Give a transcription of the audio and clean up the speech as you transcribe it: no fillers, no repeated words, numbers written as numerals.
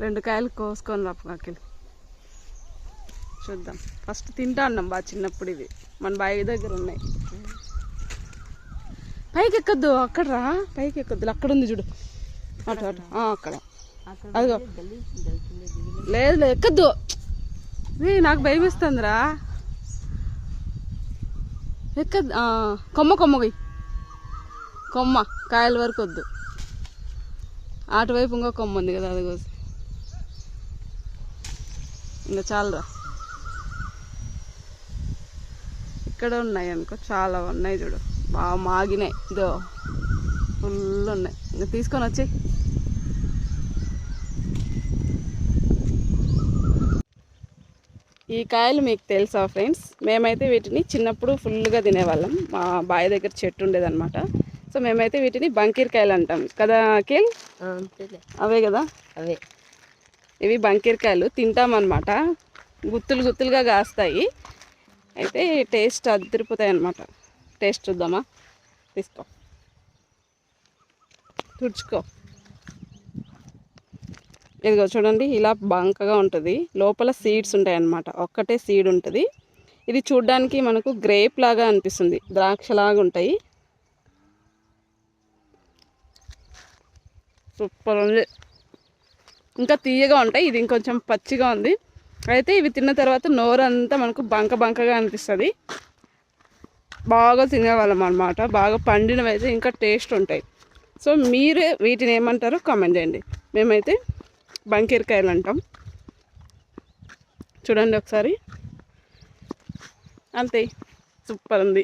2 కాయలు కోసుకొని రాకిల్ చూద్దాం. ఫస్ట్ తింటా అన్నాం బాగా చిన్నప్పుడు. ఇవి మన బావి దగ్గర ఉన్నాయి. పైకి ఎక్కద్దు, అక్కడ రా, పైకి ఎక్కద్దు. అక్కడ ఉంది చూడు, అటు అటు అక్కడ. అదిగో లేదు ఎక్కద్దు, నాకు భయం ఇస్తుందిరా. ఎక్కద్దు, కొమ్మ కొమ్మ కాయల వరకు వద్దు. అటువైపు ఇంకో కొమ్మ ఉంది కదా, అది కోసి. ఇంకా చాలరా, ఇక్కడ ఉన్నాయి అనుకో, చాలా ఉన్నాయి చూడు, బాగా మాగినాయి. ఇదో ఫుల్ ఉన్నాయి. ఇంకా తీసుకొని వచ్చి ఈ కాయలు మీకు తెలుసా ఫ్రెండ్స్? మేమైతే వీటిని చిన్నప్పుడు ఫుల్గా తినేవాళ్ళం. మా బావి దగ్గర చెట్టు ఉండేదన్నమాట. సో మేమైతే వీటిని బంకీరకాయలు అంటాం కదా అఖిల్? అవే కదా, అవే. ఇవి బంకీరకాయలు తింటామన్నమాట. గుత్తులుగా కాస్తాయి. అయితే టేస్ట్ అదిరిపోతాయి అన్నమాట. టేస్ట్ చూద్దామా? తీసుకో, తుడుచుకో. ఇదిగో చూడండి, ఇలా బంకగా ఉంటుంది. లోపల సీడ్స్ ఉంటాయి అన్నమాట. ఒక్కటే సీడ్ ఉంటుంది. ఇది చూడ్డానికి మనకు గ్రేప్ లాగా అనిపిస్తుంది, ద్రాక్షలాగా ఉంటాయి. సూపర్ ఉంది. ఇంకా తీయగా ఉంటాయి. ఇది ఇంకొంచెం పచ్చిగా ఉంది. అయితే ఇవి తిన్న తర్వాత నోరంతా మనకు బంకగా అనిపిస్తుంది. బాగా తినేవాళ్ళం అన్నమాట. బాగా పండినవి అయితే ఇంకా టేస్ట్ ఉంటాయి. సో మీరు వీటిని ఏమంటారో కామెంట్ చేయండి. మేమైతే బంకీరకాయలు అంటాం. చూడండి ఒకసారి, అంతే, సూపర్ ఉంది.